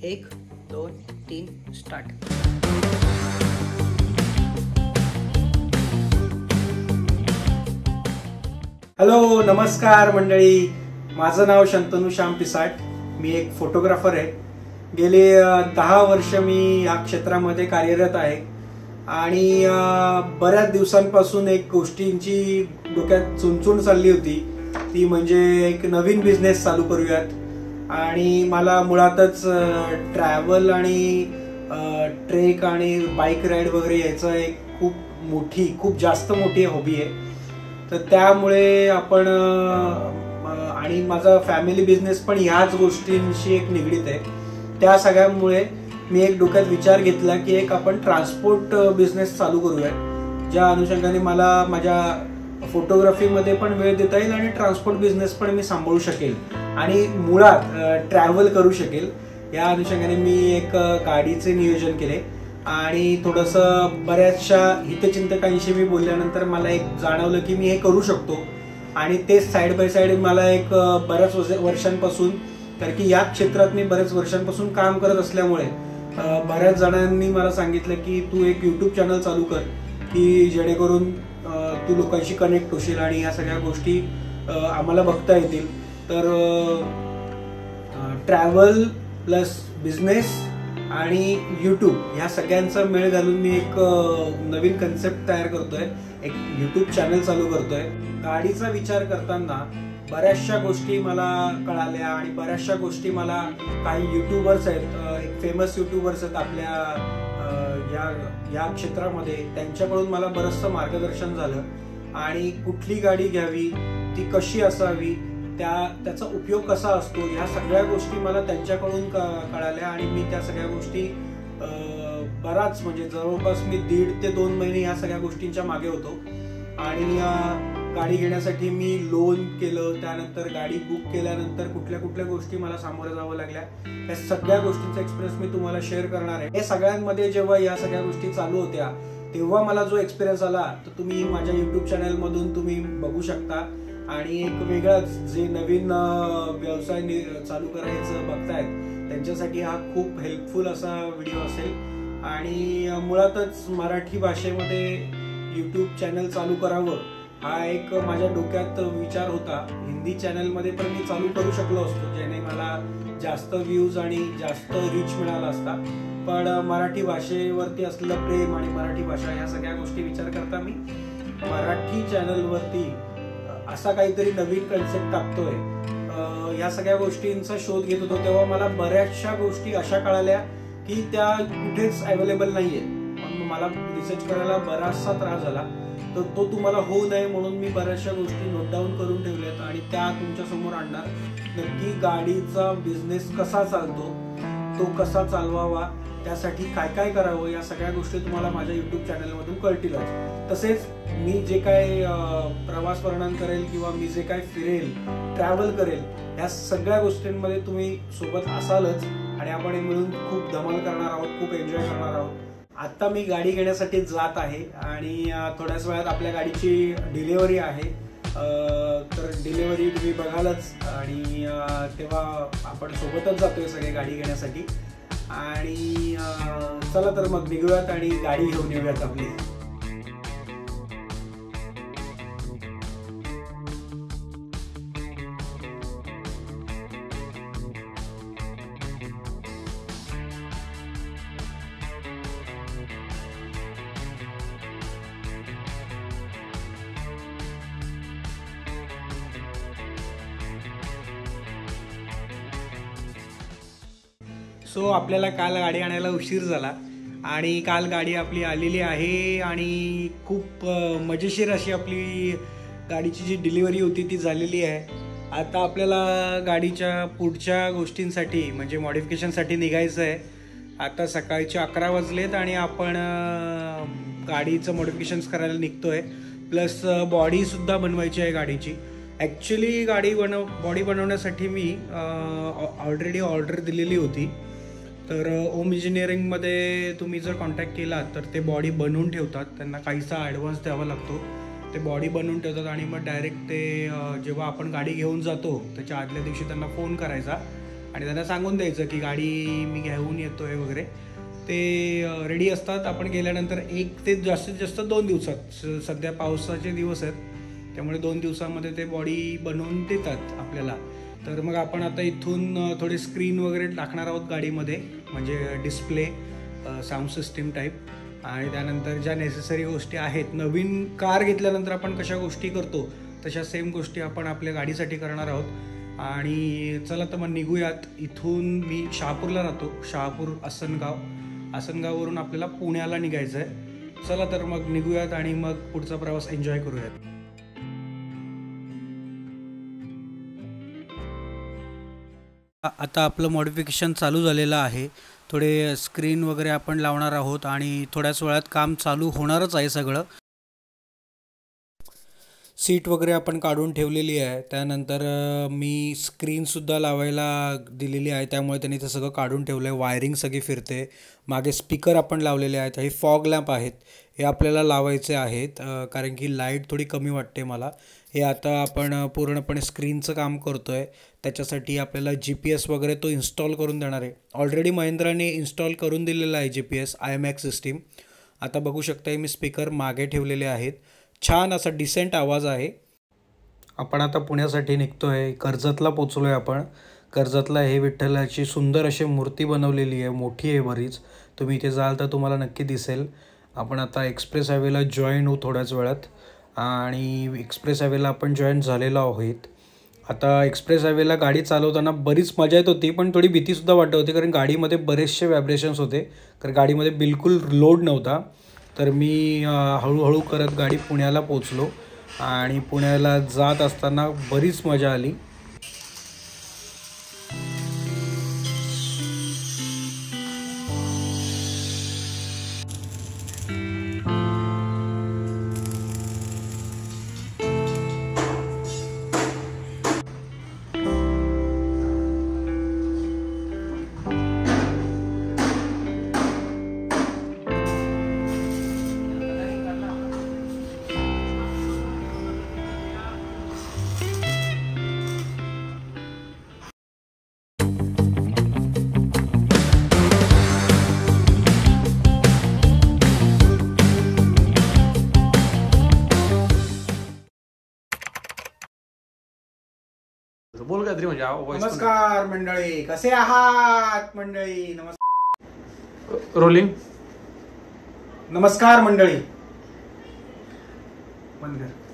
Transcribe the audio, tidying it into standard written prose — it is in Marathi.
1 2 3 स्टार्ट. हॅलो, नमस्कार मंडळी. माझं नाव शंतनू श्याम पिसाट. मी एक फोटोग्राफर आहे. गेली 10 वर्ष मी या क्षेत्रामध्ये कार्यरत आहे आणि बऱ्याच दिवसांपासून एक गोष्टींची डोक्यात चुणचुण चालली होती, ती म्हणजे एक नवीन बिझनेस चालू करूयात. आणि मला मुळातच ट्रॅव्हल आणि ट्रेक आणि बाईक राईड वगैरे यायचं एक खूप जास्त मोठी हॉबी आहे. तर त्यामुळे आपण आणि माझा फॅमिली बिझनेस पण ह्याच गोष्टींशी एक निगडीत आहे. त्या सगळ्यामुळे मी एक डोक्यात विचार घेतला की एक आपण ट्रान्सपोर्ट बिझनेस चालू करूया, ज्या अनुषंगाने मला माझ्या फोटोग्राफीमध्ये पण वेळ देता येईल आणि ट्रान्सपोर्ट बिझनेस पण मी सांभाळू शकेल आणि मुळात ट्रॅव्हल करू शकेल. या अनुषंगाने मी एक गाडीचे नियोजन केले आणि थोडंसं बऱ्याचशा हितचिंतकांशी मी बोलल्यानंतर मला एक जाणवलं की मी हे करू शकतो. आणि ते साईड बाय साईड मला एक बऱ्याच वर्षांपासून, कारण की या क्षेत्रात मी बऱ्याच वर्षांपासून काम करत असल्यामुळे बऱ्याच जणांनी मला सांगितलं की तू एक यूट्यूब चॅनल चालू कर की जेणेकरून तू लोकांशी कनेक्ट होशील आणि या सगळ्या गोष्टी आम्हाला बघता येतील. तर ट्रॅव्हल प्लस बिझनेस आणि यूट्यूब ह्या सगळ्यांचा मेळ घालून मी एक नवीन कन्सेप्ट तयार करतोय, एक यूट्यूब चॅनल चालू करतोय. गाडीचा विचार करताना बऱ्याचशा गोष्टी मला कळाल्या आणि बऱ्याचशा गोष्टी मला काही युट्यूबर्स आहेत, एक फेमस युट्यूबर्स आहेत आपल्या या क्षेत्रामध्ये, त्यांच्याकडून मला बरंचसं मार्गदर्शन झालं. आणि कुठली गाडी घ्यावी, ती कशी असावी, त्याचा उपयोग कसा असतो, ह्या सगळ्या गोष्टी मला त्यांच्याकडून कळाल्या. आणि मी त्या सगळ्या गोष्टी बराच म्हणजे जवळपास मी 1.5 ते 2 महिने ह्या सगळ्या गोष्टींच्या मागे होतो. आणि गाडी घेण्यासाठी मी लोन केलं, त्यानंतर गाडी बुक केल्यानंतर कुठल्या गोष्टी मला सामोरं जावं लागल्या, या सगळ्या गोष्टींचा एक्सपिरियन्स मी तुम्हाला शेअर करणार आहे. हे सगळ्यांमध्ये जेव्हा या सगळ्या गोष्टी चालू होत्या तेव्हा मला जो एक्सपिरियन्स आला तो तुम्ही माझ्या युट्यूब चॅनल मधून तुम्ही बघू शकता. आणि एक वेगळाच जे नवीन व्यवसाय चालू करायचं बघतायत त्यांच्यासाठी हा खूप हेल्पफुल असा व्हिडिओ असेल. आणि मुळातच मराठी भाषेमध्ये यूट्यूब चॅनल चालू करावं हा एक माझ्या डोक्यात विचार होता. हिंदी चॅनलमध्ये पण मी चालू करू शकलो असतो, ज्याने मला जास्त व्ह्यूज आणि जास्त रीच मिळाला असता. पण मराठी भाषेवरती असलेलं प्रेम आणि मराठी भाषा ह्या सगळ्या गोष्टी विचार करता मी मराठी चॅनलवरती असा काहीतरी नवीन कन्सेप्ट टाकतोय. या सगळ्या गोष्टींचा शोध घेत होतो तेव्हा मला बऱ्याचशा गोष्टी अशा कळाल्या की त्या कुठेच अवेलेबल नाहीये. पण मला रिसर्च करायला बराचसा त्रास झाला. तर तो तुम्हाला होऊ नये म्हणून मी बऱ्याचशा गोष्टी नोट डाऊन करून ठेवल्यात आणि त्या तुमच्या समोर आणणार. नक्की गाडीचा बिझनेस कसा चालतो, तो कसा चालवावा, त्यासाठी काय काय करावं, या सगळ्या गोष्टी तुम्हाला माझ्या युट्यूब चॅनलमधून कळतीलच. तसेच मी जे काय प्रवास वर्णन करेल किंवा मी जे काय फिरेल, ट्रॅव्हल करेल, या सगळ्या गोष्टींमध्ये तुम्ही सोबत असालच आणि आपण मिळून खूप धमाल करणार आहोत, खूप एन्जॉय करणार आहोत. आता मी गाडी घेण्यासाठी जात आहे आणि थोड्याच वेळात आपल्या गाडीची डिलिव्हरी आहे. तर डिलिव्हरी तुम्ही बघालच आणि तेव्हा आपण सोबतच जातोय सगळे गाडी घेण्यासाठी. आणि चला तर मग निघूयात आणि गाडी घेऊन येऊयात आपली. सो आपल्याला काल गाडी आणायला उशीर झाला आणि काल गाडी आपली आलेली आहे आणि खूप मजेशीर अशी आपली गाडीची जी डिलिव्हरी होती ती झालेली आहे. आता आपल्याला गाडीच्या पुढच्या गोष्टींसाठी म्हणजे मॉडिफिकेशनसाठी निघायचं आहे. आता सकाळचे 11 वाजलेत आणि आपण गाडीचं मॉडिफिकेशन्स करायला निघतोय. प्लस बॉडीसुद्धा बनवायची आहे गाडीची. ॲक्च्युली बॉडी बनवण्यासाठी मी ऑलरेडी ऑर्डर दिलेली होती. तर ओम इंजिनिअरिंगमध्ये तुम्ही जर कॉन्टॅक्ट केला तर ते बॉडी बनवून ठेवतात. त्यांना काहीसा ॲडव्हान्स द्यावा लागतो. ते बॉडी बनवून ठेवतात आणि मग डायरेक्ट ते जेव्हा आपण गाडी घेऊन जातो त्याच्या आदल्या दिवशी त्यांना फोन करायचा आणि त्यांना सांगून द्यायचं की गाडी मी घेऊन येतोय वगैरे. ते रेडी असतात. आपण गेल्यानंतर 1 ते जास्तीत जास्त 2 दिवसात, सध्या पावसाचे दिवस आहेत त्यामुळे 2 दिवसामध्ये ते बॉडी बनवून देतात आपल्याला. तर मग आपण आता इथून थोडे स्क्रीन वगैरे टाकणार आहोत गाडीमध्ये, म्हणजे डिस्प्ले, साऊंड सिस्टीम टाईप, आणि त्यानंतर ज्या नेसेसरी गोष्टी आहेत. नवीन कार घेतल्यानंतर आपण कशा गोष्टी करतो तशा सेम गोष्टी आपण आपल्या गाडीसाठी करणार आहोत. आणि चला तर मग निघूयात. इथून मी शहापूरला राहतो, शहापूर आसनगाववरून आपल्याला पुण्याला निघायचं आहे. चला तर मग निघूयात आणि मग पुढचा प्रवास एन्जॉय करूयात. आता आपलं मॉडिफिकेशन चालू झालेलं आहे. थोडे स्क्रीन वगैरे आपण लावणार आहोत आणि थोड्याच वेळात काम चालू होणारच आहे सगळं. सीट वगैरे आपण काढून ठेवलेली आहे. त्यानंतर मी स्क्रीनसुद्धा लावायला दिलेली आहे, त्यामुळे त्यांनी ते सगळं काढून ठेवलं आहे. वायरिंग सगळी फिरते. मागे स्पीकर आपण लावलेले आहेत. हे फॉग लॅम्प आहेत, हे आपल्याला लावायचे आहेत कारण की लाईट थोडी कमी वाटते मला. हे आता आपण पूर्णपणे स्क्रीनचं काम करतो आहे, त्याच्यासाठी आपल्याला GPS वगैरे तो इन्स्टॉल करून देणार आहे. ऑलरेडी महिंद्राने इन्स्टॉल करून दिलेला आहे GPS IMAX सिस्टीम. आता बघू शकता मी स्पीकर मागे ठेवलेले आहेत. छान असा डिसेंट आवाज आहे. आपण आता पुण्यासाठी निघतो आहे. कर्जतला पोचलो आहे आपण. कर्जतला हे विठ्ठलाची सुंदर अशी मूर्ती बनवलेली आहे, मोठी आहे बरीच. तुम्ही इथे जाल तर तुम्हाला नक्की दिसेल. आपण आता एक्सप्रेस हायवेला जॉईन होऊ थोड्याच वेळात, आणि एक्सप्रेस हायवेला आपण जॉईन झालेलो आहोत. आता एक्सप्रेस हायवेला गाडी चालवताना बरीच मजा येत होती, पण थोडी भीतीसुद्धा वाटत होती कारण गाडीमध्ये बरेचसे व्हायब्रेशन्स होते, कारण गाडीमध्ये बिलकुल लोड नव्हता. तर मी हळूहळू करत गाडी पुण्याला पोचलो आणि पुण्याला जात असताना बरीच मजा आली. बोल काहीतरी म्हणजे नमस्कार मंडळी, कसे आहात मंडळी? नमस्कार. रोलिंग. नमस्कार मंडळी. बंद कर.